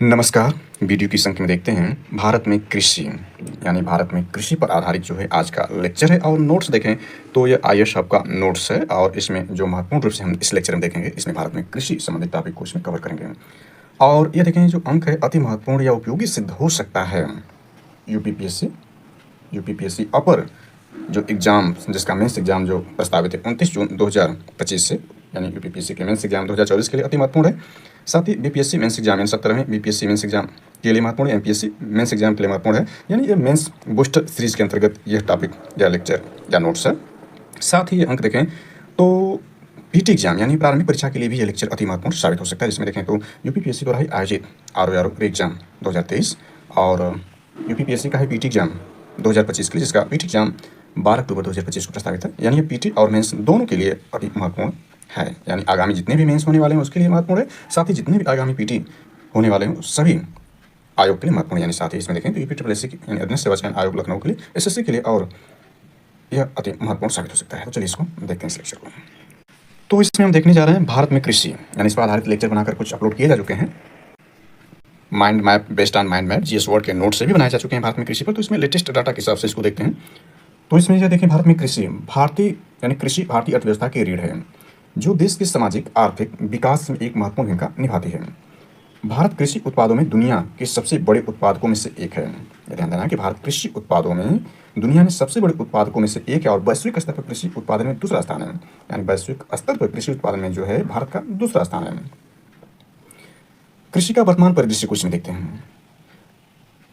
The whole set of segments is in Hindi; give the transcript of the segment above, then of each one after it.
नमस्कार। वीडियो की संख्या में देखते हैं भारत में कृषि यानी भारत में कृषि पर आधारित जो है आज का लेक्चर है। और नोट्स देखें तो ये आईएएस आपका नोट्स है और इसमें जो महत्वपूर्ण रूप से हम इस लेक्चर में देखेंगे इसमें भारत में कृषि संबंधित टॉपिक को इसमें कवर करेंगे। और ये देखें जो अंक है अति महत्वपूर्ण या उपयोगी सिद्ध हो सकता है। यूपीपीएससी अपर जो एग्ज़ाम जिसका मेंस एग्ज़ाम जो प्रस्तावित है 29 जून 2025 से यानी यूपीपीएससी के मेंस एग्ज़ाम 2024 के लिए अति महत्वपूर्ण है। साथ ही बीपीएससी मेंस एग्जाम यानी 17वें बीपीएससी मेंस एग्जाम के लिए महत्वपूर्ण है, एमपीएससी मेंस एग्जाम के लिए महत्वपूर्ण है। यानी ये मेंस बूस्टर सीरीज के अंतर्गत यह टॉपिक या लेक्चर या नोट्स है। साथ ही ये अंक देखें तो पीटी एग्जाम यानी प्रारंभिक परीक्षा के लिए भी ये लेक्चर अति महत्वपूर्ण साबित हो सकता है। जिसमें देखें तो यूपीपीएससी द्वारा ही आयोजित आरओ एग्जाम 2023 और यूपीपीएससी का है पीटी एग्जाम 2025 के लिए, जिसका पीटी एग्जाम 12 अक्टूबर 2025 को प्रस्तावित है। यानी ये पीटी और मेंस दोनों के लिए अति महत्वपूर्ण है। यानी आगामी जितने भी मेंस होने वाले हैं उसके लिए महत्वपूर्ण है, साथ ही जितने भी आगामी पीटी होने वाले हैं सभी आयोग के लिए महत्वपूर्ण। यानी साथ ही इसमें देखें तो यूपीपीएससी यानी अधीनस्थ सेवा चयन आयोग लखनऊ के लिए, एसएससी के लिए और यह अति महत्वपूर्ण साबित हो सकता है। तो चलिए इसको देखते हैं इस लेक्चर को। तो इसमें हम देखने जा रहे हैं भारत में कृषि यानी इस पर आधारित लेक्चर बनाकर कुछ अपलोड किए जा चुके हैं। Mind map based on mind map GS word के नोट से भी बनाए जा चुके हैं भारत में कृषि पर। तो इसमें लेटेस्ट डाटा के हिसाब से इसको देखते हैं। तो इसमें यह देखें भारत में कृषि यानी कृषि भारतीय अर्थव्यवस्था की रीढ़ है जो देश के सामाजिक आर्थिक विकास में एक महत्वपूर्ण भूमिका निभाती है। भारत कृषि उत्पादों में दुनिया के सबसे बड़े उत्पादकों में से एक है। ध्यान देना कि भारत कृषि उत्पादों में दुनिया में सबसे बड़े उत्पादकों में से एक है और वैश्विक स्तर पर कृषि उत्पादन में दूसरा स्थान है। यानी वैश्विक स्तर पर कृषि उत्पादन में जो है भारत का दूसरा स्थान है। कृषि का वर्तमान परिदृश्य कुछ में देखते हैं।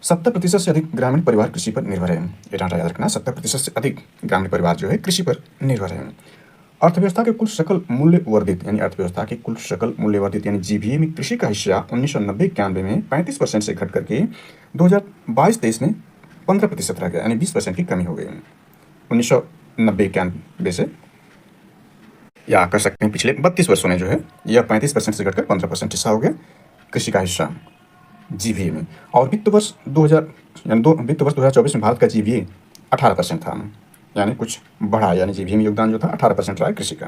70% से अधिक ग्रामीण परिवार कृषि पर निर्भर है। ये डाटा याद रखना, 70% से अधिक ग्रामीण परिवार जो है कृषि पर निर्भर है। अर्थव्यवस्था के कुल सकल मूल्य वर्धित यानी अर्थव्यवस्था के कुल सकल मूल्य वर्धित यानी जीबीए में कृषि का हिस्सा 1990-91 में 35% से घट करके 2022-23 में 15% रह गया, यानी 20% की कमी हो गई। 1990-91 से या कह सकते हैं पिछले 32 वर्षों में जो है यह 35% से घटकर 15% हिस्सा हो गया कृषि का हिस्सा जीबीए में। और वित्त वर्ष 2024 में भारत का जीबीए 18% था, यानी कुछ बढ़ा, यानी जीबीए में योगदान जो था 18% रहा है कृषि का।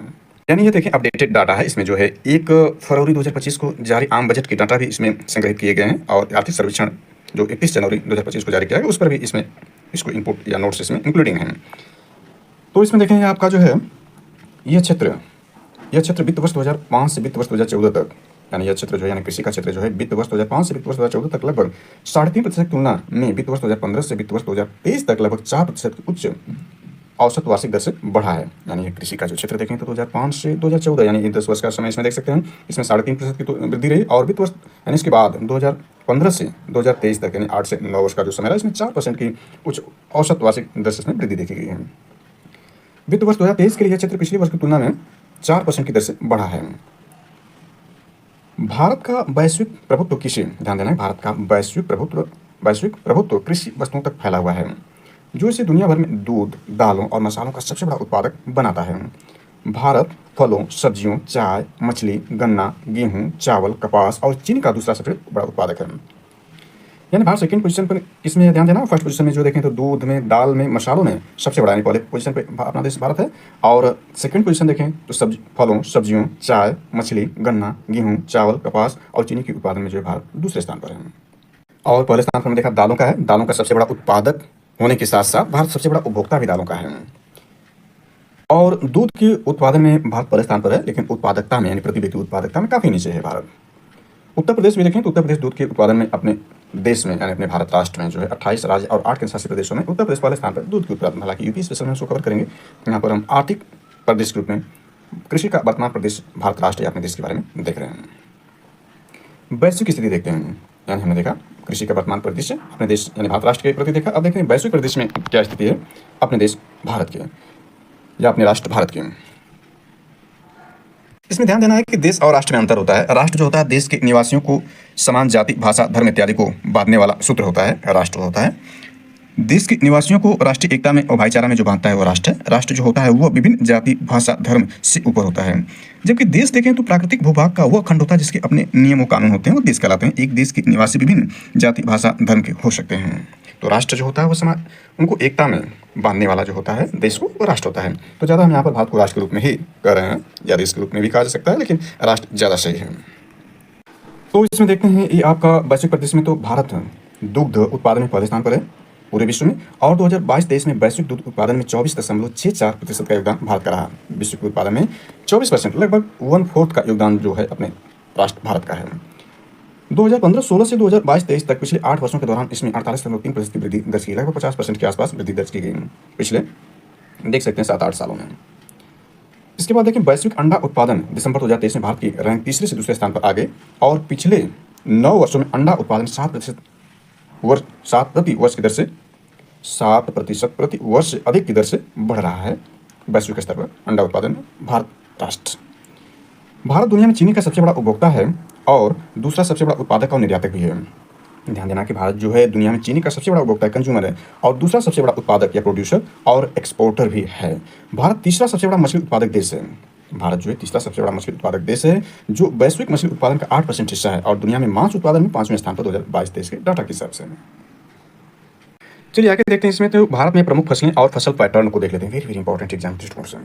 यानी ये देखिए अपडेटेड डाटा है। इसमें जो है 1 फरवरी 2025 को जारी आम बजट के डाटा भी इसमें संग्रहित किए गए हैं और आर्थिक सर्वेक्षण जो 31 जनवरी 2025 को जारी किया गया उस पर भी इसमें इसको इनपुट या नोट्स इसमें इंक्लूडिंग हैं। तो इसमें देखेंगे आपका जो है यह क्षेत्र वित्त वर्ष 2005 से वित्त वर्ष 2014 तक, यानी यह क्षेत्र जो है यानी कृषि का क्षेत्र जो है वित्त वर्ष 2005 से वित्त वर्ष 2014 तक लगभग 3.5% की तुलना में वित्त वर्ष 2015 से वित्त वर्ष 2023 तक लगभग 4% की उच्च औसत वार्षिक दर से बढ़ा है। यानी ये कृषि का जो क्षेत्र देखें तो 2005 से 2014 यानी 10 वर्ष का समय इसमें देख सकते हैं, इसमें 3.5% की वृद्धि रही। और वित्त वर्ष यानी इसके बाद 2015 से 2023 तक यानी 8 से 9 वर्ष का जो समय रहा इसमें 4% की उच्च औसत वार्षिक दर से इसमें वृद्धि देखी गई है। वित्त वर्ष 2023 के लिए यह क्षेत्र पिछले वर्ष की तुलना में 4% की दर से बढ़ा है। भारत का वैश्विक प्रभुत्व कृषि, ध्यान देना है, भारत का वैश्विक प्रभुत्व कृषि वस्तुओं तक फैला हुआ है जो इसे दुनिया भर में दूध, दालों और मसालों का सबसे बड़ा उत्पादक बनाता है। भारत फलों, सब्जियों, चाय, मछली, गन्ना, गेहूं, चावल, कपास और चीनी का दूसरा सबसे बड़ा उत्पादक है। यानी भारत सेकंड पोजीशन पर इसमें ध्यान देना। फर्स्ट पोजीशन में जो देखें तो दूध में, दाल में, मसालों में सबसे बड़ा यानी पहले पोजीशन पे अपना देश भारत है। और सेकंड पोजीशन देखें तो फलों, सब्जियों, चाय, मछली, गन्ना, गेहूं, चावल, कपास और चीनी के उत्पादन में जो है भारत दूसरे स्थान पर है। और पहले स्थान पर हमने देखा दालों का है। दालों का सबसे बड़ा उत्पादक होने के साथ साथ भारत सबसे बड़ा उपभोक्ता भी दालों का है। और दूध के उत्पादन में भारत पहले स्थान पर है, लेकिन उत्पादकता में यानी प्रति व्यक्ति उत्पादकता में काफ़ी नीचे है भारत। उत्तर प्रदेश भी देखें तो उत्तर प्रदेश दूध के उत्पादन में अपने देश में यानी अपने भारत राष्ट्र में जो है 28 राज्य और 8 केंद्रशासित प्रदेशों में उत्तर प्रदेश पहले स्थान पर दूध के उत्पादन। हालांकि यूपी स्पेशल में उसको कवर करेंगे। यहाँ पर हम आर्थिक प्रदेश के रूप में कृषि का वर्तमान प्रदेश भारत राष्ट्र या अपने देश के बारे में देख रहे हैं। वैश्विक स्थिति देखते हैं। यानी हमने देखा कृषि का वर्तमान परिदृश्य अपने देश यानी भारत राष्ट्र के प्रति देखा। अब देखते हैं वैश्विक परिदृश्य में क्या स्थिति है अपने देश भारत के या अपने राष्ट्र भारत के। इसमें ध्यान देना है कि देश और राष्ट्र में अंतर होता है। राष्ट्र जो होता है देश के निवासियों को समान जाति, भाषा, धर्म इत्यादि को बांधने वाला सूत्र होता है, राष्ट्र होता है। देश के निवासियों को राष्ट्रीय एकता में और भाईचारा में जो बांधता है वो राष्ट्र है। राष्ट्र जो होता है वो विभिन्न जाति, भाषा, धर्म से ऊपर होता है। जबकि देश देखें तो प्राकृतिक भूभाग का वह खंड होता है जिसके अपने नियम और कानून होते हैं, वो देश कहलाते हैं। एक देश के निवासी विभिन्न जाति, भाषा, धर्म के हो सकते हैं। तो राष्ट्र जो होता है वो समाज उनको एकता में बांधने वाला जो होता है देश को वो राष्ट्र होता है। तो ज़्यादा हम यहाँ पर भारत को राष्ट्र के रूप में ही कह रहे हैं, या देश के रूप में भी कहा जा सकता है, लेकिन राष्ट्र ज़्यादा सही है। तो इसमें देखते हैं ये आपका वैश्विक परिदृश्य में तो भारत दुग्ध उत्पादन में पहले स्थान पर है पूरे विश्व में, और 2022-23 में वैश्विक दूध उत्पादन में 24.64% का योगदान भारत का रहा। विश्व के उत्पादन में 24%, लगभग 1/4 का योगदान जो है अपने राष्ट्र भारत का है। 2015-16 से 2022-23 तक पिछले 8 वर्षों के दौरान इसमें 48.3% की वृद्धि दर्ज की, लगभग 50% के आसपास वृद्धि दर्ज की गई पिछले देख सकते हैं 7-8 सालों में। इसके बाद देखें वैश्विक अंडा उत्पादन दिसंबर 2023 में भारत की रैंक तीसरे से दूसरे स्थान पर आ गए, और पिछले 9 वर्षों में अंडा उत्पादन 7 प्रति वर्ष की दर से 7% प्रति वर्ष से अधिक की दर से बढ़ रहा है। वैश्विक स्तर पर अंडा उत्पादन में भारत दुनिया में चीनी का सबसे बड़ा उपभोक्ता है और दूसरा सबसे बड़ा उत्पादक और निर्यातक भी है। ध्यान देना कि भारत जो है दुनिया में चीनी का सबसे बड़ा उपभोक्ता कंज्यूमर है, और दूसरा सबसे बड़ा उत्पादक या प्रोड्यूसर और एक्सपोर्टर भी है। भारत तीसरा सबसे बड़ा मछली उत्पादक देश है। भारत जो है तीसरा सबसे बड़ा मछली उत्पादक देश है, जो वैश्विक मछली उत्पादन का 8% हिस्सा है, और दुनिया में मांस उत्पादन में 5वें स्थान पर 2022-23 के डाटा के हिसाब से। चलिए आगे देखते हैं। इसमें तो भारत में प्रमुख फसलें और फसल पैटर्न को देख लेते हैं। वेरी वेरी इंपॉर्टेंट एग्जाम दृष्टिकोण से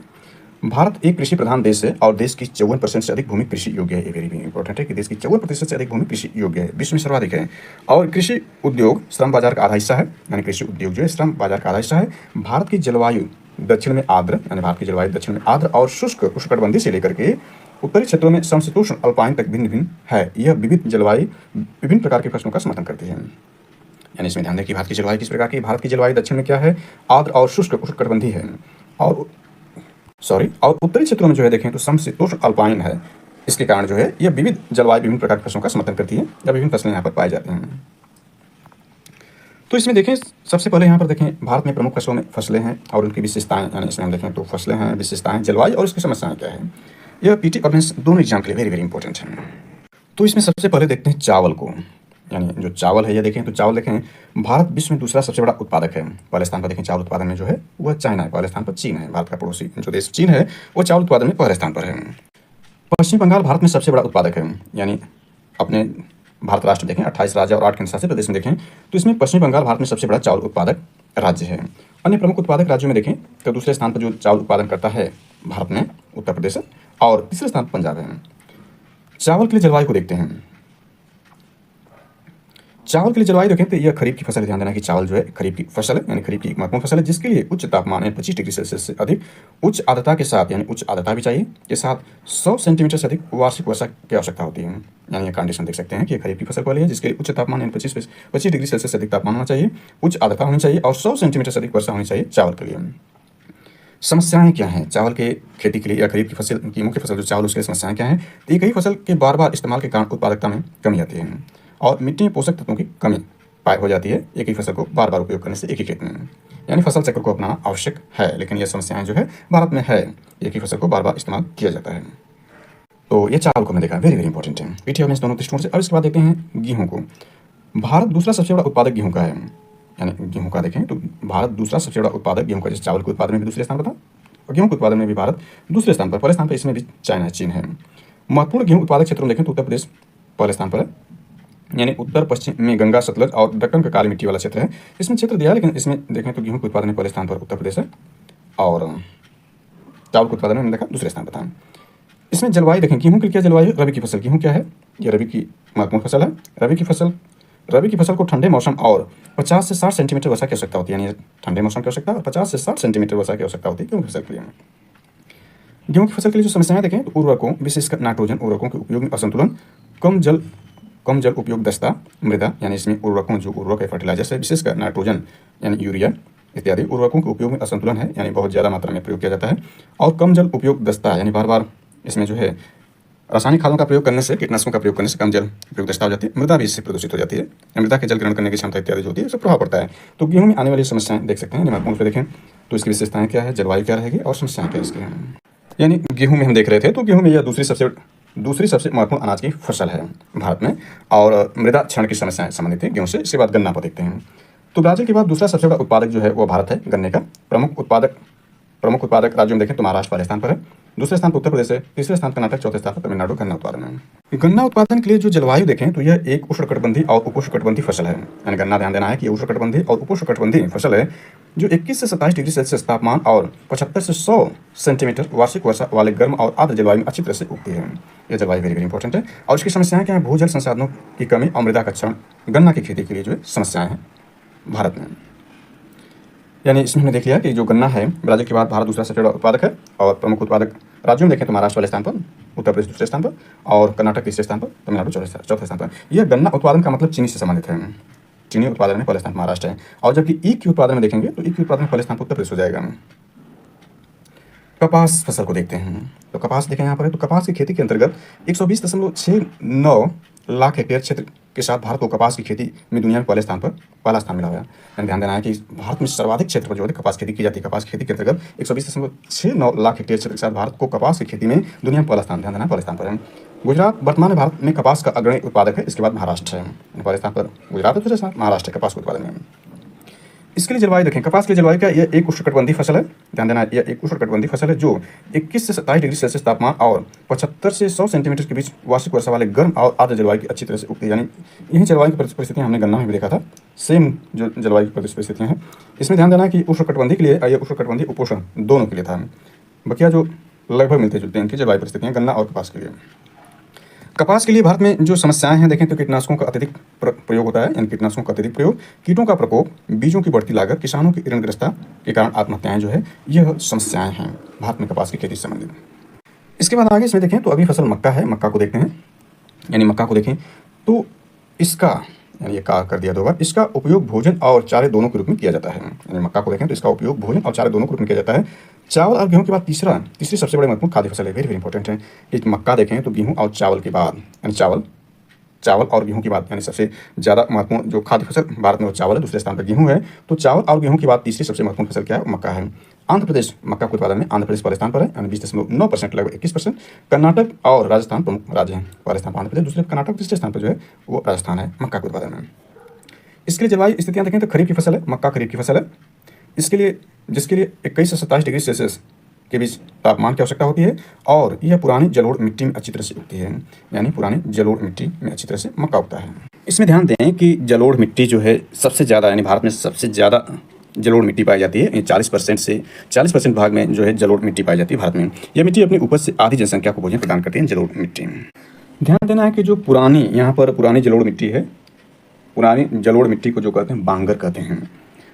भारत एक कृषि प्रधान देश है, और देश की 54% से अधिक भूमि कृषि योग्य है। ये वेरी वेरी इंपॉर्टेंट है कि देश की 54% से अधिक भूमि कृषि योग्य है, विश्व में सर्वाधिक है। और कृषि उद्योग श्रम बाजार का आधा हिस्सा है, यानी कृषि उद्योग जो है श्रम बाजार का आधा हिस्सा है। भारत की जलवायु दक्षिण में आर्द्र, यानी भारत की जलवायु दक्षिण में आर्द्र और शुष्क उष्णकटिबंधीय से लेकर के उत्तरी क्षेत्रों में समशीतोष्ण अल्पाइन तक भिन्न भिन्न है। यह विविध जलवायु विभिन्न प्रकार की फसलों का समर्थन करती है। यानी इसमें ध्यान दें कि भारत की जलवायु किस प्रकार की, भारत की जलवायु दक्षिण में क्या है, आर्द्र और शुष्क उष्णकटिबंधीय है, और उत्तरी क्षेत्रों में जो है देखें तो समशीतोष्ण अल्पाइन है। इसके कारण जो है यह विविध जलवायु विभिन्न प्रकार की फसलों का समर्थन करती है, या विभिन्न फसलें यहाँ पर पाई जाती हैं। तो इसमें देखें सबसे पहले यहाँ पर देखें भारत में प्रमुख फसलों में फसलें हैं और उनकी विशेषताएं, यानी इसमें हम देखें तो फसलें हैं, विशेषताएं, जलवायु और उसकी समस्याएं क्या है। यह पीटी और मेंस दोनों एग्जाम के लिए वेरी वेरी इंपॉर्टेंट है। तो इसमें सबसे पहले देखते हैं चावल को, यानी जो चावल है, यह देखें तो चावल देखें भारत विश्व में दूसरा सबसे बड़ा उत्पादक है। पहले स्थान पर देखें चावल उत्पादन में जो है वह चाइना है, पहले स्थान पर चीन है। भारत का पड़ोसी जो देश चीन है वो चावल उत्पादन में पहले स्थान पर है। पश्चिम बंगाल भारत में सबसे बड़ा उत्पादक है, यानी अपने भारत राष्ट्र देखें 28 राज्य और 8 केंद्रशासित प्रदेश में देखें तो इसमें पश्चिम बंगाल भारत में सबसे बड़ा चावल उत्पादक राज्य है। अन्य प्रमुख उत्पादक राज्यों में देखें तो दूसरे स्थान पर जो चावल उत्पादन करता है भारत में उत्तर प्रदेश है, और तीसरे स्थान पर पंजाब है। चावल के लिए जलवायु को देखते हैं। चावल के लिए जलवायु देखें तो यह खरीफ की फसल है। ध्यान देना कि चावल जो है खरीफ की फसल है, यानी खरीफ की एक महत्वपूर्ण फसल है, जिसके लिए उच्च तापमान यानी 25 डिग्री सेल्सियस से अधिक उच्च आर्द्रता के साथ, यानी उच्च आर्द्रता भी चाहिए, के साथ 100 सेंटीमीटर से अधिक वार्षिक वर्षा की आवश्यकता होती है। यानी यह कंडीशन देख सकते हैं कि खरीफ की फसल वाली है, जिसके लिए उच्च तापमान यानी 25 डिग्री सेल्सियस से अधिक तापमान होना चाहिए, उच्च आर्द्रता होनी चाहिए, और 100 सेंटीमीटर से अधिक वर्षा होनी चाहिए चावल के लिए। समस्याएं क्या हैं चावल के खेती के लिए, या खरीफ की फसल की मुख्य फसल जो चावल, उसके लिए समस्याएं क्या हैं। तो एक ही फसल के बार बार इस्तेमाल के कारण उत्पादकता में कमी आती है, और मिट्टी में पोषक तत्वों की कमी पाई हो जाती है एक ही फसल को बार बार उपयोग करने से एक ही खेत में, यानी फसल चक्र को अपनाना आवश्यक है। लेकिन यह समस्याएं जो है भारत में है, एक ही फसल को बार बार इस्तेमाल किया जाता है। तो ये चावल को हमने देखा, वेरी वेरी इंपॉर्टेंट है पीटी और मेंस दोनों दृष्टिकोण से। अब इसके बाद देखते हैं गेहूँ को। भारत दूसरा सबसे बड़ा उत्पादक गेहूँ का है, यानी गेहूँ का देखें तो भारत दूसरा सबसे बड़ा उत्पादक गेहूँ का, जैसे चावल के उत्पादन में भी दूसरे स्थान पर था, और गेहूँ के उत्पादन में भी भारत दूसरे स्थान पर, पहले स्थान पर इसमें भी चाइना चीन है। महत्वपूर्ण गेहूँ उत्पादक क्षेत्रों में देखें तो उत्तर प्रदेश पहले स्थान पर है, यानी उत्तर पश्चिम में गंगा सतलज और दक्कन का काली मिट्टी वाला क्षेत्र है। इसमें क्षेत्र दिया है, लेकिन इसमें देखें तो गेहूं के उत्पादन में पहले स्थान पर उत्तर प्रदेश है, और चावल के उत्पादन में देखा दूसरे स्थान पर था। इसमें जलवायु देखें, गेहूं की क्या जलवायु, रबी की फसल, गेहूं क्या है, यह रबी की महत्वपूर्ण फसल है। रबी की फसल को ठंडे मौसम और 50 से 60 सेंटीमीटर वर्षा की आवश्यकता होती है, यानी ठंडे मौसम की आवश्यकता और 50 से 60 सेंटीमीटर वर्षा की आवश्यकता होती है गेहूं की फसल के लिए। गेहूं की फसल के लिए जो समस्याएं देखें तो उर्वरकों, विशेषकर नाइट्रोजन उर्वरकों के उपयोग में असंतुलन, कम जल उपयोग दस्ता मृदा, यानी इसमें उर्वरकों जो उर्वरक है फर्टिलाइजर से, विशेषकर नाइट्रोजन यानी यूरिया इत्यादि उर्वरकों के उपयोग में असंतुलन है, यानी बहुत ज़्यादा मात्रा में प्रयोग किया जाता है। और कम जल उपयोग दस्ता, यानी बार बार इसमें जो है रासायनिक खादों का प्रयोग करने से, कीटनाशकों का प्रयोग करने से कम जल उपयोग दस्ता हो जाती है, मृदा भी इससे प्रदूषित हो जाती है, मृदा के जल ग्रहण करने की क्षमता इत्यादि जो होती है, इससे प्रभाव पड़ता है। तो गेहूँ में आने वाली समस्याएं देख सकते हैं, महत्वपूर्ण पे देखें तो इसकी विशेषताएं क्या है, जलवायु क्या रहेगी और समस्याएं क्या इसकी हैं। यानी गेहूँ में हम देख रहे थे तो गेहूँ में यह दूसरी सबसे महत्वपूर्ण अनाज की फसल है भारत में, और मृदा क्षरण की समस्याएं संबंधित है गेहूं से। इसके बाद गन्ना को देखते हैं। तो ब्राजील के बाद दूसरा सबसे बड़ा उत्पादक जो है वो भारत है गन्ने का। प्रमुख उत्पादक राज्यों में देखें तो महाराष्ट्र पहले स्थान पर है, दूसरे स्थान पर उत्तर प्रदेश है, तीसरे स्थान पर कर्नाटक, चौथे स्थान पर तमिलनाडु गन्ना उत्पादन है। गन्ना उत्पादन के लिए जो जलवायु देखें तो यह एक उष्णकटिबंधीय और उपोष्णकटिबंधीय फसल है, यानी गन्ना ध्यान देना है कि उष्णकटिबंधीय और उपोष्णकटिबंधीय फसल है। जो 21 से 27 डिग्री सेल्सियस तापमान और 75 से 100 सेंटीमीटर वार्षिक वर्षा वाले गर्म और आर्द्र जलवायु में अच्छी तरह से उगती है। यह जलवायु वेरी वेरी इंपॉर्टेंट है। और इसकी समस्याएं क्या है? भूजल संसाधनों की कमी और मृदा का क्षरण गन्ना की खेती के लिए जो है समस्याएं हैं भारत में। यानी इसमें हमने देख लिया कि जो गन्ना है, ब्राजील के बाद भारत दूसरा सबसे बड़ा उत्पादक है। और प्रमुख उत्पादक राज्यों में देखें तो महाराष्ट्र वाले स्थान पर, उत्तर प्रदेश दूसरे स्थान पर और कर्नाटक तीसरे स्थान पर, तमिलनाडु चौथे स्थान पर। यह गन्ना उत्पादन का मतलब चीनी से संबंधित है। चीनी उत्पादन में पहले स्थान महाराष्ट्र है। और जबकि ईख के उत्पादन में देखेंगे तो ईख के उत्पादन में पहले स्थान पर उत्तर प्रदेश हो जाएगा। कपास फसल को देखते हैं तो कपास देखें यहाँ पर है, तो कपास की खेती के अंतर्गत 120.69 लाख हेक्टेयर क्षेत्र के साथ भारत को कपास की खेती में दुनिया में पहला स्थान मिला हुआ है। यानी ध्यान देना है कि भारत में सर्वाधिक क्षेत्र पर जो है कपास खेती की जाती है। कपास खेती के अंतर्गत 120.69 लाख हेक्टेयर क्षेत्र के साथ भारत को कपास की खेती में दुनिया में पहला स्थान, ध्यान देना, पहले स्थान पर है। गुजरात वर्तमान में भारत में कपास का अग्रणी उत्पादक है। इसके बाद महाराष्ट्र है, पहले स्थान पर गुजरात, दूसरे स्थान महाराष्ट्र है कपास के उत्पादन में। इसके लिए जलवायु देखें, कपास की जलवायु क्या, यह एक उष्णकटिबंधीय फसल है। ध्यान देना, यह एक उष्णकटिबंधीय फसल है जो 21 से 27 डिग्री सेल्सियस तापमान और 75 से 100 सेंटीमीटर के बीच वार्षिक वर्षा वाले गर्म और आर्द्र जलवायु की अच्छी तरह से उगती है। यानी यही जलवायु की परिस्थितियां हमने गन्ना में भी देखा था, सेम जो जलवायु की परिस्थितियां हैं। इसमें ध्यान देना कि उष्णकटिबंधीय के लिए, यह उष्णकटिबंधीय उपोष्ण दोनों के लिए था। बकिया जो लगभग मिलते जुलते हैं इनकी जलवायु परिस्थितियां गन्ना और कपास के लिए। कपास के लिए भारत में जो समस्याएं हैं देखें तो कीटनाशकों का अत्यधिक प्रयोग होता है। यानी कीटनाशकों का अत्यधिक प्रयोग, कीटों का प्रकोप, बीजों की बढ़ती लागत, किसानों की ऋणग्रस्तता के कारण आत्महत्याएं जो है, यह समस्याएं हैं भारत में कपास की खेती से संबंधित। इसके बाद आगे इसमें देखें तो अभी फसल मक्का है। मक्का को देखते हैं, यानी मक्का को देखें तो इसका, यानी ये का कर दिया 2 बार, इसका उपयोग भोजन और चारे दोनों के रूप में किया जाता है। यानी मक्का को देखें तो इसका उपयोग भोजन और चारे दोनों के रूप में किया जाता है। चावल और गेहूं के बाद तीसरी सबसे बड़ी महत्वपूर्ण खाद्य फसल है। वेरी वेरी इंपॉर्टेंट है कि मक्का देखें तो गेहूं और चावल के बाद, यानी चावल और गेहूं के बाद, यानी सबसे ज़्यादा महत्वपूर्ण जो खाद्य फसल भारत में वो चावल है, दूसरे स्थान पर गेहूं है। तो चावल और गेहूं के बाद तीसरी सबसे महत्वपूर्ण फसल क्या है? मक्का है। आंध्र प्रदेश मक्का के उत्पादन में आंध्र प्रदेश पहले स्थान पर है, यानी 20.9%, लगभग 21%। कर्नाटक और राजस्थान प्रमुख राज्य हैं। पहले स्थान पर आंध्र प्रदेश, दूसरे कर्नाटक, तीसरे स्थान पर जो है वो राजस्थान है मक्का के उत्पादन में। इसके लिए जलवायु स्थितियाँ देखें तो खरीफ की फसल है, मक्का खरीफ की फसल है। इसके लिए जिसके लिए 21 से 27 डिग्री सेल्सियस के बीच तापमान की आवश्यकता होती है और यह पुरानी जलोढ़ मिट्टी में अच्छी तरह से उगती है। यानी पुरानी जलोढ़ मिट्टी में अच्छी तरह से मक्का उगता है। इसमें ध्यान दें कि जलोढ़ मिट्टी जो है सबसे ज़्यादा, यानी भारत में सबसे ज़्यादा जलोढ़ मिट्टी पाई जाती है। 40% भाग में जो है जलोढ़ मिट्टी पाई जाती है भारत में। यह मिट्टी अपनी उपज से आधी जनसंख्या को भोजन प्रदान करती है। जलोढ़ मिट्टी, ध्यान देना है कि जो पुरानी, यहाँ पर पुरानी जलोढ़ मिट्टी है, पुरानी जलोढ़ मिट्टी को जो कहते हैं बांगर कहते हैं,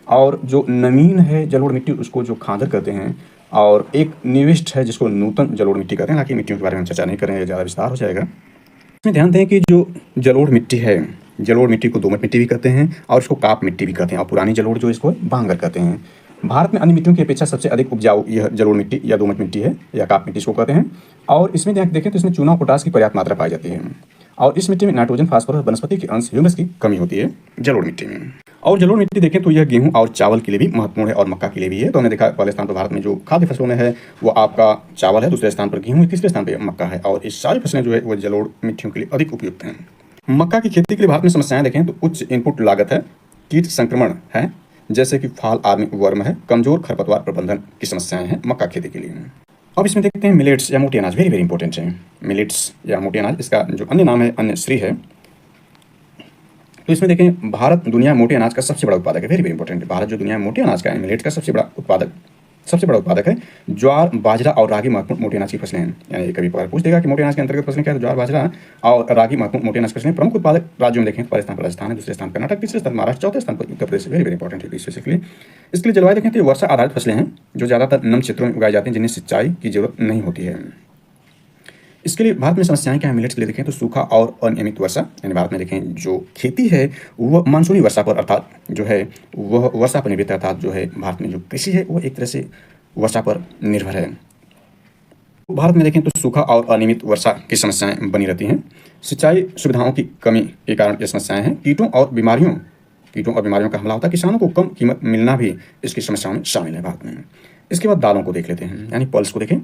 और जो नवीन है जलोढ़ मिट्टी उसको जो खादर कहते हैं, और एक निविष्ट है जिसको नूतन जलोढ़ मिट्टी कहते हैं। हालांकि मिट्टियों के बारे में हम चर्चा नहीं करेंगे, ज़्यादा विस्तार हो जाएगा। इसमें ध्यान दें कि जो जलोढ़ मिट्टी है, जलोढ़ मिट्टी को दोमट मिट्टी भी कहते हैं और इसको काप मिट्टी भी कहते हैं, और पुरानी जलोढ़ जो इसको बांगर कहते हैं। भारत में अन्य मिट्टियों की अपेक्षा सबसे अधिक उपजाऊ यह जलोढ़ मिट्टी या दोमट मिट्टी है, या काप मिट्टी इसको कहते हैं। और इसमें देखें तो इसमें चूना और पोटास की पर्याप्त मात्रा पाई जाती है। और इस मिट्टी में नाइट्रोजन, फास्फोरस, वनस्पति के अंश, ह्यूमस की कमी होती है जलोढ़ मिट्टी में। और जलोढ़ मिट्टी देखें तो यह गेहूं और चावल के लिए भी महत्वपूर्ण है और मक्का के लिए भी है। तो हमने देखा पहले स्थान पर भारत में जो खाद्य फसलों में है वो आपका चावल है, दूसरे स्थान पर गेहूं है, तीसरे स्थान पर मक्का है। और इस सारी फसलें जो है वो जलोढ़ मिट्टियों के लिए अधिक उपयुक्त हैं। मक्का की खेती के लिए भारत में समस्याएं देखें तो उच्च इनपुट लागत है, कीट संक्रमण है जैसे कि फाल आर्मी वर्म है, कमजोर खरपतवार प्रबंधन की समस्याएं हैं मक्का खेती के लिए। अब इसमें देखते हैं मिलेट्स या मोटे अनाज। वेरी वेरी इंपॉर्टेंट है मिलेट्स या मोटे अनाज, इसका जो अन्य नाम है अन्य श्री है। तो इसमें देखें भारत दुनिया मोटे अनाज का सबसे बड़ा उत्पादक है। वेरी वेरी इंपॉर्टेंट है, भारत जो दुनिया में मोटे अनाज का है, मिलेट्स का सबसे बड़ा उत्पादक है। ज्वार, बाजरा और रागी महत्वपूर्ण मोटे अनाज की फसलें हैं। यानी कभी पूछ देगा कि मोटे अनाज के अंतर्गत फसलें क्या है, तो ज्वार, बाजरा और रागी महत्वपूर्ण मोटे अनाज फसलें। प्रमुख उत्पादक राज्यों में देखें पहले स्थान पर राजस्थान है, दूसरे स्थान कर्नाटक, तीसरे स्थान महाराष्ट्र, चौथे स्थान पर Uttar Pradesh. Very very important है स्पेसिफिकली। इसके लिए जलवायु देखें तो वर्षा आधारित फसलें हैं जो ज़्यादातर नम क्षेत्रों में उगाई जाती हैं, जिन्हें सिंचाई की जरूरत नहीं होती है। इसके लिए भारत में समस्याएं क्या है मिलेट्स के लिए देखें तो सूखा और अनियमित वर्षा। यानी भारत में देखें जो खेती है वह मानसूनी वर्षा पर, अर्थात जो है वह वर्षा पर निर्भर है। अर्थात जो है भारत में जो कृषि है वो एक तरह से वर्षा पर निर्भर है। भारत में देखें तो सूखा और अनियमित वर्षा की समस्याएं बनी रहती हैं। सिंचाई सुविधाओं की कमी के कारण ये समस्याएं हैं। कीटों और बीमारियों का हमला होता है। किसानों को कम कीमत मिलना भी इसकी समस्याओं में शामिल है भारत में। इसके बाद दालों को देख लेते हैं, यानी पल्स को देखें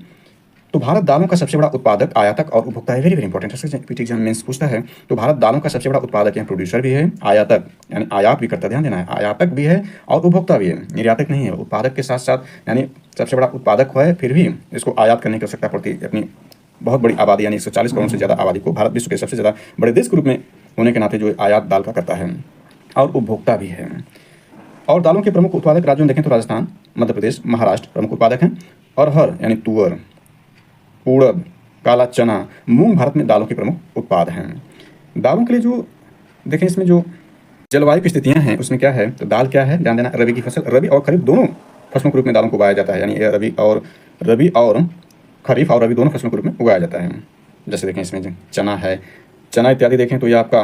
तो भारत दालों का सबसे बड़ा उत्पादक, आयातक और उपभोक्ता है। वेरी वेरी इंपॉर्टेंट है, पीटी एग्जाम मेंस पूछता है। तो भारत दालों का सबसे बड़ा उत्पादक है, प्रोड्यूसर भी है, आयातक यानी आयात भी करता, ध्यान देना है, आयातक भी है और उपभोक्ता भी है, निर्यातक नहीं है। उत्पादक के साथ साथ यानी सबसे बड़ा उत्पादक है, फिर भी इसको आयात करने की आवश्यकता पड़ती है। अपनी बहुत बड़ी आबादी यानी 140 करोड़ से ज़्यादा आबादी को भारत विश्व के सबसे ज़्यादा बड़े देश के रूप में होने के नाते जो आयात दाल का करता है और उपभोक्ता भी है। और दालों के प्रमुख उत्पादक राज्यों में देखें तो राजस्थान, मध्य प्रदेश, महाराष्ट्र प्रमुख उत्पादक हैं। अरहर यानी तुअर, उड़द, काला चना, मूंग भारत में दालों के प्रमुख उत्पाद हैं। दालों के लिए जो देखें इसमें जो जलवायु की स्थितियां हैं उसमें क्या है, तो दाल क्या है, ध्यान देना, रबी की फसल, रबी और खरीफ दोनों फसलों के रूप में दालों को उगाया जाता है, यानी रबी और खरीफ और रबी दोनों फसलों के रूप में उगाया जाता है। जैसे देखें इसमें चना है, चना इत्यादि देखें तो ये आपका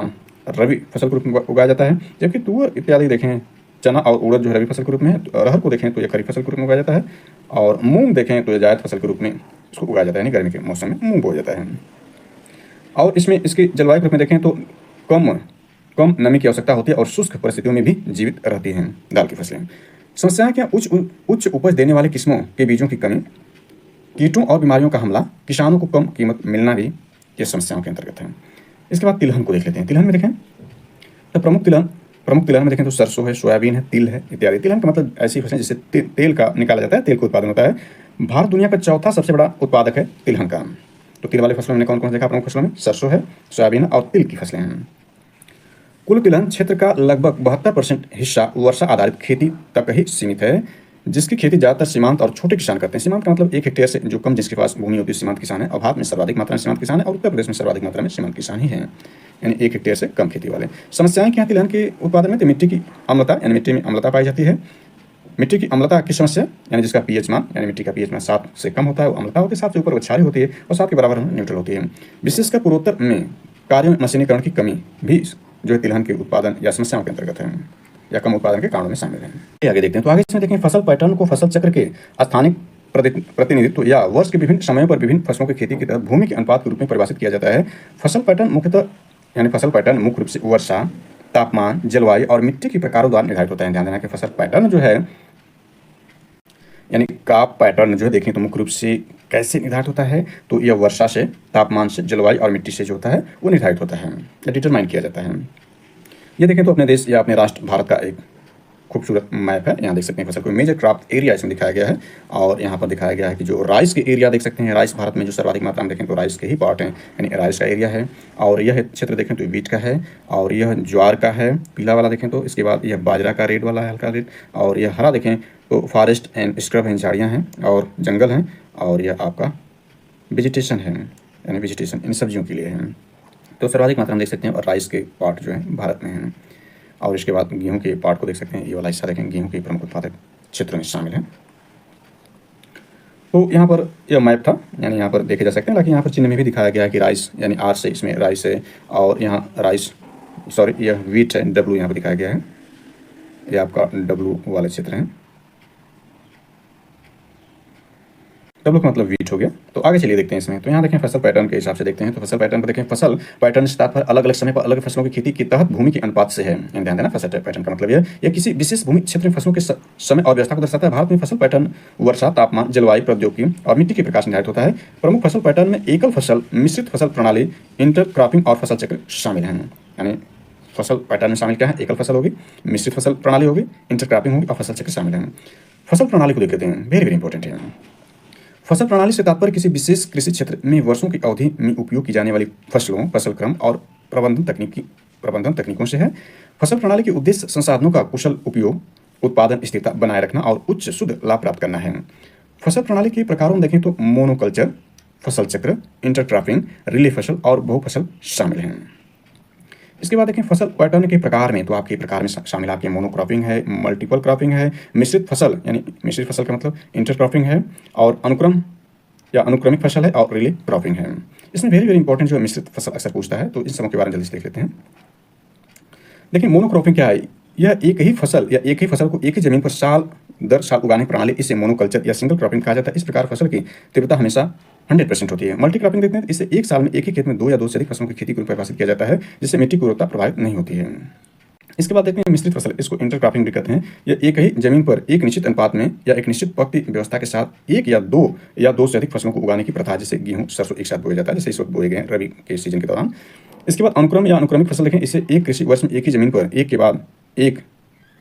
रबि फसल के रूप में उगाया जाता है, जबकि तुअर इत्यादि देखें, चना और उड़द जो है रबी फसल के रूप में है, अरहर को देखें तो ये खरीफ फसल के रूप में उगाया जाता है, और मूंग देखें तो ये जायद फसल के रूप में इसको उगाया जाता है, यानी गर्मी के मौसम में मूंग बोया जाता है। और इसमें इसकी जलवायु के रूप में देखें तो कम नमी की आवश्यकता होती है और शुष्क परिस्थितियों में भी जीवित रहती हैं दाल की फसलें। समस्याएं क्या, उच्च उपज देने वाले किस्मों के बीजों की कमी, कीटों और बीमारियों का हमला, किसानों को कम कीमत मिलना भी ये समस्याओं के अंतर्गत है। इसके बाद तिलहन को देख लेते हैं। तिलहन में देखें तो प्रमुख तिलहन में देखें तो सरसों है, सोयाबीन है, तिल है इत्यादि। तिलहन का मतलब ऐसी फसलें जिससे तेल का निकाला जाता है, तेल का उत्पादन होता है। भारत दुनिया का चौथा सबसे बड़ा उत्पादक है तिलहन का। तो तिल वाले फसलों में कौन कौन से देखा, प्रमुख फसलों में सरसों है, सोयाबीन और तिल की फसलें हैं। कुल तिलहन क्षेत्र का लगभग 72% हिस्सा वर्षा आधारित खेती तक ही सीमित है, जिसकी खेती ज़्यादातर सीमांत और छोटे किसान करते हैं। सीमांत का मतलब 1 हेक्टेयर से जो कम जिसके पास भूमि होती है सीमांत किसान है, और भारत में सर्वाधिक मात्रा में सीमांत किसान है और उत्तर प्रदेश में सर्वाधिक मात्रा में सीमांत किसान ही हैं, यानी 1 हेक्टेयर से कम खेती वाले। समस्याएं क्या तिलहन के उत्पादन में, तो मिट्टी की अम्लता, यानी मिट्टी में अम्लता पाई जाती है। मिट्टी की अम्लता की समस्या, यानी जिसका पीएच मान, यानी मिट्टी का पीएच मान 7 से कम होता है वो अम्लता होती है, 7 से ऊपर वो क्षारीय होती है और 7 के बराबर न्यूट्रल होती है। विशेषकर पूर्वोत्तर में कार्य मशीनीकरण की कमी भी जो है तिलहन के उत्पादन या समस्याओं के अंतर्गत है या कम उत्पादन के कारणों में शामिल है। आगे देखते हैं, तो आगे इसमें देखें फसल पैटर्न को फसल चक्र के स्थानिक प्रतिनिधित्व या वर्ष के विभिन्न समयों पर विभिन्न फसलों की खेती के तहत भूमि के अनुपात के रूप में परिभाषित किया जाता है। फसल पैटर्न मुख्य रूप से वर्षा, तापमान, जलवायु और मिट्टी के प्रकारों द्वारा निर्धारित होता है। ध्यान देना कि फसल पैटर्न जो है, यानी काप पैटर्न जो है देखें तो मुख्य रूप से कैसे निर्धारित होता है, तो यह वर्षा से, तापमान से, जलवायु और मिट्टी से जो होता है वो निर्धारित होता है या डिटरमाइन किया जाता है। ये देखें तो अपने देश या अपने राष्ट्र भारत का एक खूबसूरत मैप है। यहाँ देख सकते हैं फसल को मेजर क्रॉप एरिया इसमें दिखाया गया है, और यहाँ पर दिखाया गया है कि जो राइस के एरिया देख सकते हैं, राइस भारत में जो सर्वाधिक मात्रा में देखें तो राइस के ही पार्ट हैं, यानी राइस का एरिया है। और यह क्षेत्र देखें तो वीट का है, और यह ज्वार का है पीला वाला देखें तो, इसके बाद यह बाजरा का रेड वाला है हल्का रेड, और यह हरा देखें तो फॉरेस्ट एंड स्क्रब हैं, झाड़ियाँ हैं और जंगल हैं, और यह आपका वेजिटेशन है, यानी वेजिटेशन इन सब्जियों के लिए है। तो सर्वाधिक मात्रा में देख सकते हैं और राइस के पार्ट जो है भारत में हैं। और इसके बाद गेहूं के पार्ट को देख सकते हैं, ये वाला हिस्सा देखें गेहूं के प्रमुख उत्पादक क्षेत्रों में शामिल है। तो यहाँ पर यह मैप था, यानी यहाँ पर देखे जा सकते हैं, लेकिन यहाँ पर चिन्ह में भी दिखाया गया है कि राइस, यानी आर से इसमें राइस है, और यहाँ यह वीट है, डब्लू यहाँ पर दिखाया गया है, ये आपका डब्लू वाले क्षेत्र हैं, डब्लू का मतलब वीट हो गया। तो आगे चलिए देखते हैं इसमें, तो यहाँ देखें फसल पैटर्न के हिसाब से देखते हैं। तो फसल पैटर्न पर देखें, फसल पैटर्न से तात्पर्य अलग अलग समय पर अलग फसलों की खेती के तहत भूमि के अनुपात से है। ध्यान देना, फसल पैटर्न का मतलब यह किसी विशेष भूमि क्षेत्र में फसलों के समय और व्यवस्था को दर्शाता है। भारत में फसल पैटर्न वर्षा, तापमान, जलवायु, प्रौद्योगिकी और मिट्टी के प्रकार से निर्धारित होता है। प्रमुख फसल पैटर्न में एकल फसल, मिश्रित फसल प्रणाली, इंटरक्रॉपिंग और फसल चक्र शामिल हैं। यानी फसल पैटर्न में शामिल क्या है, एकल फसल होगी, मिश्रित फसल प्रणाली होगी, इंटरक्रॉपिंग होगी और फसल चक्र शामिल हैं। फसल प्रणाली को देख लेते हैं, वेरी इंपॉर्टेंट है। फसल प्रणाली से तात्पर्य किसी विशेष कृषि क्षेत्र में वर्षों की अवधि में उपयोग की जाने वाली फसलों, फसल क्रम और प्रबंधन तकनीकों से है। फसल प्रणाली के उद्देश्य संसाधनों का कुशल उपयोग, उत्पादन स्थिरता बनाए रखना और उच्च शुद्ध लाभ प्राप्त करना है। फसल प्रणाली के प्रकारों में देखें तो मोनोकल्चर, फसल चक्र, इंटरक्रॉपिंग, रिले फसल और बहुफसल शामिल हैं। इसके बाद देखें फसल पैटर्न के प्रकार में, तो आपके प्रकार में शामिल आपके मोनोक्रॉपिंग है, मल्टीपल क्रॉपिंग है, मिश्रित फसल, यानी मिश्रित फसल का मतलब इंटरक्रॉपिंग है, और अनुक्रमिक फसल है, और रिले क्रॉपिंग है। इसमें वेरी इंपॉर्टेंट जो मिश्रित फसल अक्सर पूछता है, तो इन सबों के बारे में जल्दी से देख लेते हैं। देखिए मोनोक्रॉपिंग क्या है, यह एक ही फसल को एक ही जमीन पर साल दर साल उगाने की प्रणाली, इसे मोनोकल्चर या सिंगल क्रॉपिंग कहा जाता है। इस प्रकार फसल की तीव्रता हमेशा 100% होती है। मल्टी क्रॉपिंग देखते हैं, इसे एक साल में एक ही खेत में 2 या 2 से अधिक फसलों की खेती को परिभाषित किया जाता है, जिससे मिट्टी की उर्वरता प्रभावित नहीं होती है। इसके बाद देखते हैं मिश्रित फसल, इसको इंटरक्रॉपिंग भी कहते हैं। यह एक ही जमीन पर एक निश्चित अनुपात में या एक निश्चित पक्ति व्यवस्था के साथ एक या दो से अधिक फसलों को उगाने की प्रथा, जैसे गेहूं, सरसों एक साथ बोया जाता है, जैसे इस वक्त बोए गए रबी के सीजन के दौरान। इसके बाद अनुक्रम या अनुक्रमिक फसल देखें, इसे एक कृषि वर्ष में एक ही जमीन पर एक के बाद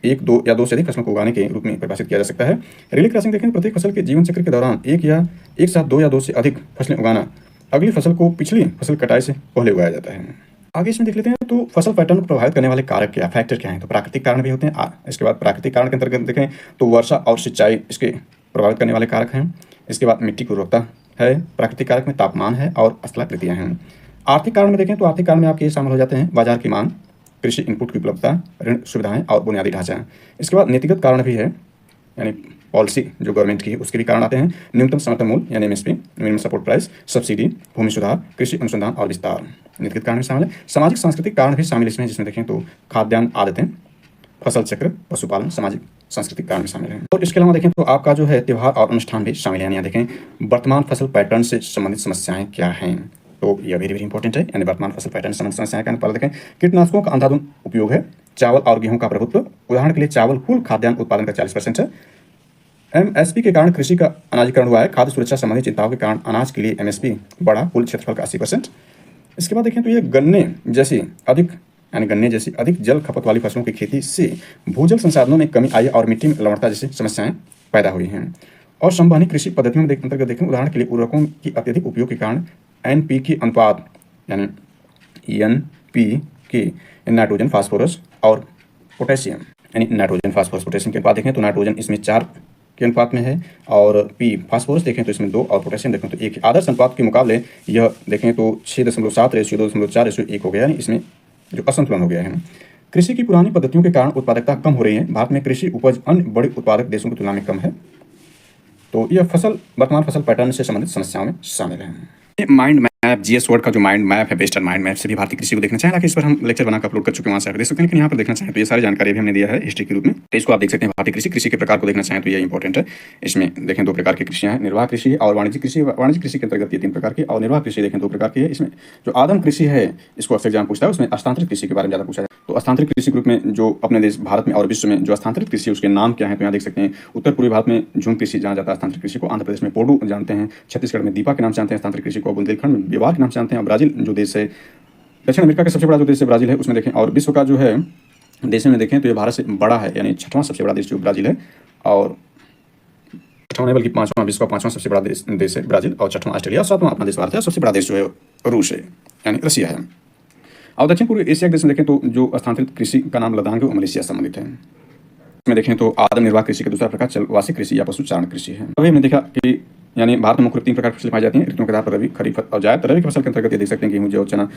दो या दो से अधिक फसलों को उगाने के रूप में परिभाषित किया जा सकता है। रिले क्रॉसिंग देखें, प्रत्येक फसल के जीवन चक्र के दौरान एक साथ 2 या 2 से अधिक फसलें उगाना, अगली फसल को पिछली फसल कटाई से पहले उगाया जाता है। आगे इसमें देख लेते हैं तो फसल पैटर्न को प्रभावित करने वाले कारक क्या फैक्टर क्या हैं। तो प्राकृतिक कारण भी होते हैं। इसके बाद प्राकृतिक कारण के अंतर्गत देखें तो वर्षा और सिंचाई इसके प्रभावित करने वाले कारक हैं। इसके बाद मिट्टी की उर्वरकता है। प्राकृतिक कारक में तापमान है और स्थलाकृतियाँ हैं। आर्थिक कारण में देखें तो आर्थिक कारण में आपके ये शामिल हो जाते हैं बाजार की मांग, कृषि इनपुट की उपलब्धता, ऋण सुविधाएं और बुनियादी ढांचा। इसके बाद नीतिगत कारण भी है, यानी पॉलिसी जो गवर्नमेंट की है उसके भी कारण आते हैं। न्यूनतम समर्थन मूल्य यानी MSP, minimum support price, subsidy, भूमि सुधार, कृषि अनुसंधान और विस्तार नीतिगत कारण भी शामिल है। सामाजिक सांस्कृतिक कारण भी शामिल इसमें, जिसमें देखें तो खाद्यान्न आदतें, फसल चक्र, पशुपालन, सामाजिक सांस्कृतिक कारण भी शामिल है। और इसके अलावा देखें तो आपका जो है त्यौहार और अनुष्ठान भी शामिल है। यानी यहाँ देखें वर्तमान फसल पैटर्न से संबंधित समस्याएं क्या हैं, तो यह वेरी वेरी इंपॉर्टेंट है। यानी वर्तमान फसल पैटर्न से संबंधित समस्याएं क्या, पहले देखें कीटनाशकों का अंधाधुंध उपयोग है। चावल और गेहूं का प्रभुत्व, उदाहरण के लिए चावल कुल खाद्यान्न उत्पादन का 40% है। एमएसपी के कारण कृषि का अनाजीकरण हुआ है। खाद्य सुरक्षा संबंधी चिंताओं के कारण अनाज के लिए एमएसपी बढ़ा, कुल क्षेत्रफल का 80%। इसके बाद देखें तो ये गन्ने जैसी अधिक जल खपत वाली फसलों की खेती से भूजल संसाधनों में कमी आई और मिट्टी में लवणता जैसी समस्याएं पैदा हुई हैं। और संवहनी कृषि पद्धतियों में अंतर्गत देखें, उदाहरण के लिए उर्वरकों की अत्यधिक उपयोग के कारण एनपीके अनुपात यानी एनपीके नाइट्रोजन फास्फोरस और पोटेशियम यानी नाइट्रोजन फास्फोरस पोटेशियम के अनुपात देखें तो नाइट्रोजन इसमें 4 के अनुपात में है और पी फास्फोरस देखें तो इसमें 2 और पोटेशियम देखें तो 1। आदर्श अनुपात के मुकाबले यह देखें तो 6.7 रेशियो 2.4 रेशियो 1 हो गया, यानी इसमें जो असंतुलन हो गया है। कृषि की पुरानी पद्धतियों के कारण उत्पादकता कम हो रही है। भारत में कृषि उपज अन्य बड़े उत्पादक देशों की तुलना में कम है। तो यह वर्तमान फसल पैटर्न से संबंधित समस्याओं में शामिल है। माइंड मैप, जीएस वर्ड का जो माइंड मैप है, वेस्टर्न माइंड मैप से भी भारतीय कृषि को देखना चाहें, ताकि इस पर हम लेक्चर बनाकर अपलोड कर चुके हैं, वहाँ से आप देख सकते हैं। लेकिन यहाँ पर देखना चाहें तो ये सारी जानकारी भी हमने दिया है हिस्ट्री के रूप में, तो इसको आप देख सकते हैं। भारतीय कृषि के प्रकार को देखना चाहें तो ये इंपॉर्टेंट है। इसमें देखें 2 प्रकार की कृषियाँ हैं, निर्वाह कृषि और वाणिज्यिक कृषि। वाणिज्यिक कृषि के अंतर्गत ये 3 प्रकार की, और निर्वाह कृषि देखें 2 प्रकार की है। इसमें जो आदम कृषि है इसको अक्सर एग्जाम पूछता है, उसमें हस्तांतरित कृषि के बारे में ज़्यादा पूछा है। तो हस्तांतरित कृषि ग्रुप में जो अपने देश भारत में और विश्व में जो हस्तांतरित कृषि उसके नाम क्या है, तो यहाँ देख सकते हैं। उत्तर पूर्वी भारत में झूम कृषि जाना जाता है हस्तांतरित कृषि को, आंध्र प्रदेश में पोडू जानते हैं, छत्तीसगढ़ में दीपा के नाम से जानते हैं हस्तांतरित कृषि को, बुंदेलखंड में व्यवहार के नाम से जानते हैं। और ब्राजील जो देश है, दक्षिण अमेरिका का सबसे बड़ा जो देश है ब्राजील है, उसमें देखें। और विश्व का जो है देश में देखें तो ये भारत से बड़ा है, यानी 6वां सबसे बड़ा देश जो ब्राजील है। और 6वां नहीं बल्कि 5वां, विश्व का 5वां सबसे बड़ा देश है ब्राजील, और 6वां ऑस्ट्रेलिया, और 7वां अपना देश भारत है। सबसे बड़ा देश जो है रूस है, यानी रसिया है। और दक्षिण पूर्व एशिया के देश में देखें तो जो स्थानांतरित कृषि का नाम लद्दाख और मलेशिया संबंधित है। इसमें देखें तो आदम निर्वाह कृषि का दूसरा प्रकार चलवासी कृषि या पशु चारण कृषि है। अभी हमने देखा कि यानी भारत में मुख्य रूप 3 प्रकार की फसलें पाई जाती हैं ऋतुओं के आधार पर, रबी, खरीफ और जायद। रबी की फसल के अंतर्गत ये देख सकते हैं गेहूं, जौ, चना,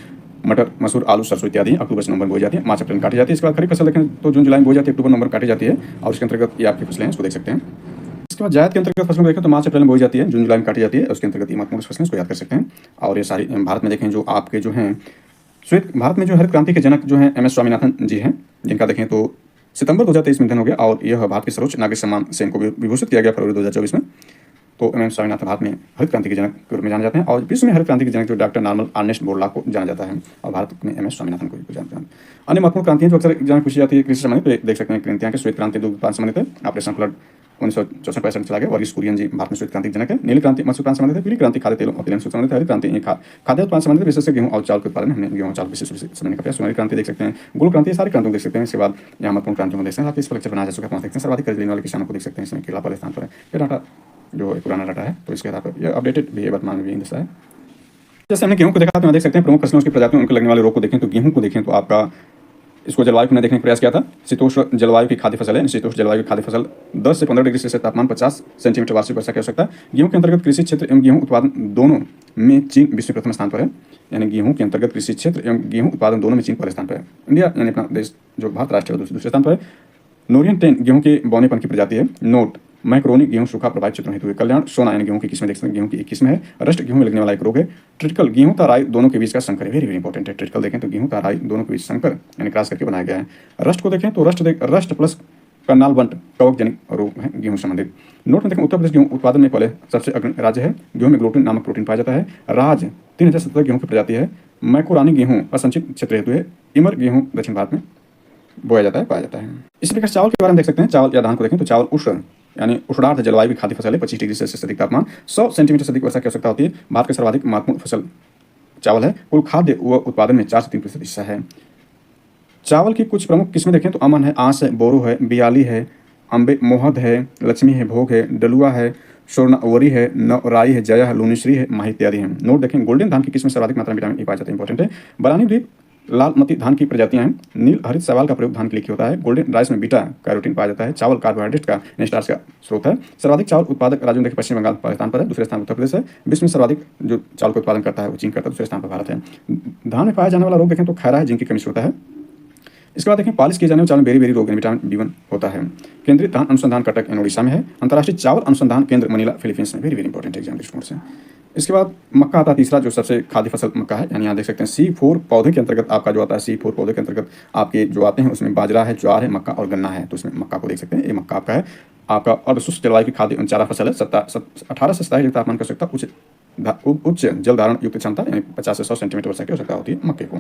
मटर, मसूर, आलू, सरसों इत्यादि अक्टूबर से नवंबर में बोई जाती है, मार्च अप्रैल में काटी जाती है। इसके बाद खरीफ फसल देखें तो जून जुलाई में बोई जाती है, अक्टूबर नवंबर काटी जाती है, और उसके अंतर्गत ये आपकी फसलें हैं, इसको देख सकते हैं। इसके बाद जायद के अंतर्गत फसलों को देखें तो मार्च अप्रैल में बोई जाती है, जून जुलाई में काटी जाती है, उसके अंतर्गत ये महत्वपूर्ण फसलें इसको याद कर सकते हैं। और ये सारी भारत में देखें जो आपके जो हैं भारत में जो हरित क्रांति के जनक जो हैं MS स्वामीनाथन जी हैं, जिनका देखें तो सितंबर 2023 में निधन हो गया, और यह भारत के सर्वोच्च नागरिक सम्मान से इनको विभूषित किया गया फरवरी 2024 में। तो MS स्वामीनाथन भारत में हरित क्रांति के जनक के रूप में जाने जाते हैं, और विश्व में हरित क्रांति के जनक जो डॉक्टर नॉर्मन अर्नेस्ट बोरलॉग को जाना जाता है, और भारत में MS स्वामीनाथन को जानते हैं। अन्य महत्वपूर्ण क्रांतियां जो अक्सर एग्जाम पूछी जाती है कृषि से संबंधित, देख सकते हैं क्रांतियां के श्वेत क्रांति दुग्ध उत्पादन संबंधित है, ऑपरेशन फ्लड 1964-65 चला गया, वर्गीस कुरियन जी भारत में श्वेत क्रांति जनक है। नीली क्रांति मत्स्य उत्पादन संबंधित है, पीली क्रांति खाद्य तेलों और तेल से संबंधित है, हरित क्रांति खाद्य उत्पादन संबंधित विशेष गेहूं और चावल के उत्पादन, हमने गेहूं और चावल विशेष समझने का प्रयास। सोनेरी क्रांति देख सकते हैं, गोल क्रांति, सारी क्रांतियों देख सकते हैं। इसके बाद यहाँ महत्वपूर्ण क्रांतियों को देख सकते हैं, इस पर लेक्चर बनाया जा चुका है, देखते हैं। सर्वाधिक कर्ज लेने वाले किसानों को देख सकते हैं, इसमें केरला पहले स्थान पर है। ये डाटा जो एक पुराना डाटा है, तो इसके आधार पर यह अपडेटेड भी है, वर्तमान में भी दशा है। जैसे हमने गेहूं को देखा तो देख सकते हैं प्रमुख फसलों की प्रजातियों उनको लगने वाले रोग को देखें तो गेहूं को देखें तो आपका इसको जलवायु को देखने का प्रयास किया था। शीतोष्ण जलवायु की खाद्य फसल है। शीतोष्ण जलवायु की खाद्य फसल 10 से 15 डिग्री सेल्सियस तापमान 50 सेंटीमीटर वार्षिक वर्षा की आवश्यकता है। गेहूं के अंतर्गत कृषि क्षेत्र एवं गेहूं उत्पादन दोनों में चीन विश्व में प्रथम स्थान पर है। यानी गेहूं के अंतर्गत कृषि क्षेत्र एवं गेहूं उत्पादन दोनों में चीन पहले स्थान पर है। इंडिया यानी अपना देश जो भारत राष्ट्र है दूसरे स्थान पर है। नोरियन 10 गेहूं के बौनेपन की प्रजाति है। नोट मैक्रोनी गेहूं सूखा प्रभावित क्षेत्रों हेतु है। कल्याण सोना यानी गेहूं की किस्में देख सकते हैं, गेहूं की एक किस्म है। रस्ट गेहूं में लगने वाला एक रोग है। ट्रिटिकल गेहूं तथा राई दोनों के बीच का संकर है, वेरी वेरी इंपॉर्टेंट है। ट्रिटिकल देखें तो गेहूं तथा राई दोनों के बीच संकर यानी क्रॉस करके बनाया गया है। रस्ट को देखें तो रस्ट प्लस करनाल बंट कवक जनित रोग है गेहूं संबंधित। नोट में देखें उत्तर प्रदेश गेहूं उत्पादन में पहले सबसे अग्रणी राज्य है। गेहूं में ग्लूटेन नामक प्रोटीन पाया जाता है। राज 3070 गेहूं की प्रजाति है। मैकोरानी गेहूं असंचित क्षेत्र हेतु है। इमर गेहूं दक्षिण भारत में बोया जाता है, पाया जाता है। इसी प्रकार चावल के बारे में देख सकते हैं। चावल या धान को देखें तो चावल उष्ण यानी उष्णार्थ जलवायु की खाद्य फसल है। 25 डिग्री सेल्सियस से अधिक तापमान, 100 सेंटीमीटर से अधिक वर्षा की आवश्यकता होती है। भारत के सर्वाधिक महत्वपूर्ण फसल चावल है। कुल खाद्य व उत्पादन में 4 से 3% हिस्सा है। चावल की कुछ प्रमुख किस्में देखें तो अमन है, आंस है, बोरो है, बियाली है, अम्बे मोहद है, लक्ष्मी है, भोग है, डलुआ है, स्वर्णवरी है, नवराई है, जया है, लुनिश्री है, माही इत्यादि है। नोट देखें गोल्डन धान की किस्में सर्वाधिक मात्रा में विटामिन ई पाया जाता है, इंपॉर्टेंट है। बरानी द्वीप लाल मोती धान की प्रजातियां हैं। नील हरित शैवाल का प्रयोग धान के लिए किया होता है। गोल्डन राइस में बीटा कैरोटीन पाया जाता है। चावल कार्बोहाइड्रेट का स्टार्च का स्रोत है। सर्वाधिक चावल उत्पादक राज्यों देखिए पश्चिम बंगाल पहले स्थान पर है, दूसरे स्थान पर उत्तर प्रदेश है। विश्व में सर्वाधिक जो चावल का उत्पादन करता है वो चीन करता है, दूसरे स्थान पर भारत है। धान में पाया जाने वाला रोग देखें तो खैरा है, जिनकी कमी से होता है। इसके बाद देखें पॉलिश किए जाने वाले चावल में बेरी बेरी रोग विटामिन B1 होता है। केंद्रीय धान अनुसंधान घटक ओडिशा में है। अंतर्राष्ट्रीय चावल अनुसंधान केंद्र मनीला फिलीपींस में, वेरी वेरी इंपॉर्टेंट एग्जाम दृष्टिकोण से। इसके बाद मक्का आता है तीसरा, जो सबसे खाद्य फसल मक्का है। यानी यहाँ देख सकते हैं C4 पौधे के अंतर्गत आपका जो आता है, C4 पौधे के अंतर्गत आपके जो आते हैं उसमें बाजरा है, ज्वार है, मक्का और गन्ना है। तो उसमें मक्का को देख सकते हैं, ये मक्का आपका है। आपका अर्धशुष्क जलवायु की खाद्य चारा फसल है। 18 से 27 डिग्री तापमान की आवश्यकता, उच्च जल धारण युक्त क्षमता, यानी 50 से 100 सेंटीमीटर वर्षा की आवश्यकता होती है मक्के को।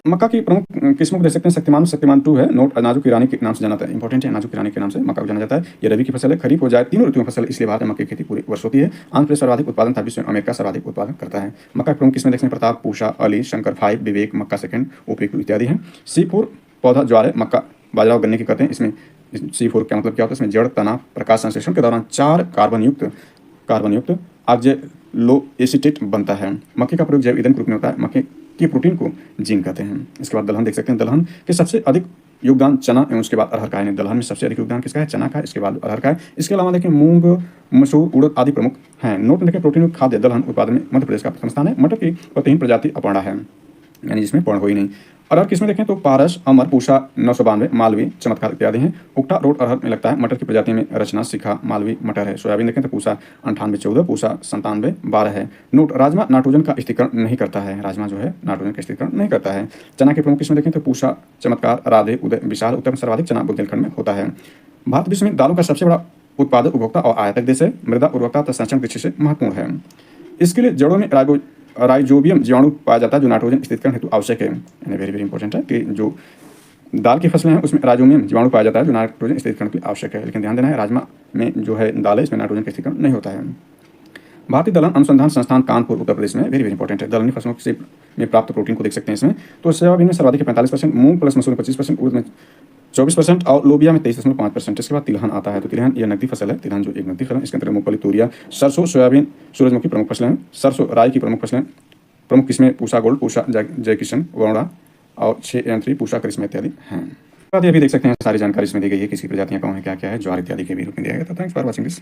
मक्का की प्रमुख किस्मों को देख सकते हैं। शक्तिमान 2 है। नोट नाजुक ईरानी के नाम से जाना जाता है, इंपॉर्टेंट है। नाजुक ईरानी के नाम से मक्का को जाना जाता है। ये रबी की फसल है, खरीफ हो जाए तीनों ऋतुओं में फसल, इसलिए भारत में मक्के की खेती पूरे वर्ष होती है। आंध्र प्रदेश सर्वाधिक उत्पादन था, विश्व में अमेरिका सर्वाधिक उत्पादन करता है। मक्का की प्रमुख किस्में देखते हैं, प्रताप, पूषा, अली, शंकर 5, विवेक, मक्का सेकंड, OP2 इत्यादि हैं। C4 पौधा ज्वार है, मक्का, बाजरा और गन्ने की करते हैं। इसमें C4 का मतलब क्या होता है, इसमें जड़, तना, प्रकाश संश्लेषण के दौरान 4 कार्बन युक्त ऑक्जेलो एसीटेट बनता है। मक्के का प्रयोग जैव ईंधन के रूप में होता है। मक्के की प्रोटीन को जिंक कहते हैं। इसके बाद दलहन देख सकते हैं। दलहन के सबसे अधिक योगदान चना एवं उसके बाद अरहर का है। दलहन में सबसे अधिक योगदान किसका है, चना का, इसके बाद अरहर का है। इसके अलावा देखिए मूंग, मसूर, उड़द आदि प्रमुख हैं। नोट में देखिए प्रोटीन खाद्य दलहन उत्पादन में मध्य प्रदेश का प्रथम स्थान है। मटर की प्रोटीन प्रजाति अपर्णा है, यानी जिसमें पर्ण हो ही नहीं। अरहर किसमें देखें तो पारस, अमर, पूषा 992, मालवी, चमत्कार इत्यादि हैं। उक्टा रोड अरहर में लगता है। मटर की प्रजाति में रचना, शिखा, मालवी मटर है। सोयाबीन देखें तो पूषा 98 14, पूषा 97 12 है। नोट राजमा नाइट्रोजन का स्थिरीकरण नहीं करता है। राजमा जो है नाइट्रोजन का स्थिरीकरण नहीं करता है। चना के प्रमुख किस्में देखें तो पूषा, चमत्कार, राधे, उदय, विशाल। उत्तर में सर्वाधिक चना बुंदेलखंड में होता है। भारत विश्व में दालों का सबसे बड़ा उत्पादक, उपभोक्ता और आयातक देश है। मृदा उर्वरकता तथा संरक्षण दृष्टि से महत्वपूर्ण है। इसके लिए जड़ों में राइजोबियम जीवाणु पाया जाता है, जो नाइट्रोजन स्थिरीकरण हेतु आवश्यक है। यानी वेरी वेरी इंपॉर्टेंट है कि जो दाल की फसलें हैं उसमें राइजोबियम जीवाणु पाया जाता है, जो नाइट्रोजन स्थिरीकरण के लिए आवश्यक है। लेकिन ध्यान देना है, राजमा में जो है दाल है, इसमें नाइट्रोजन का स्थिरीकरण नहीं होता है। भारतीय दलहन अनुसंधान संस्थान कानपुर उत्तर प्रदेश में, वेरी वेरी इंपॉर्टेंट है। दलहनी फसलों से में प्राप्त प्रोटीन को देख सकते हैं इसमें। तो सोयाबीन में सर्वाधिक 45%, मूंग प्लस मसूर में 25%, उड़द में 24% और लोबिया में 23.5%। इसके बाद तिलहन आता है। तो तिलहन यह नकदी फसल है। तिलहन जो एक नकदी फसल है, इसके अंतर्गत मूंगफली, तूरिया, सरसों, सोयाबीन, सूरजमुखी प्रमुख फसलें हैं। सरसों राई की प्रमुख फसलें, प्रमुख किस्में पूषा गोल्ड, पूषा जय किशन, वरुणा और 6 एवं 3 पूषा करिश्मा इत्यादि हैं। ये भी देख सकते हैं, सारी जानकारी इसमें दी गई है, किसकी प्रजातियां कौन है, क्या क्या है, ज्वार इत्यादि के भी रूप में दिया गया था। Thanks for watching this.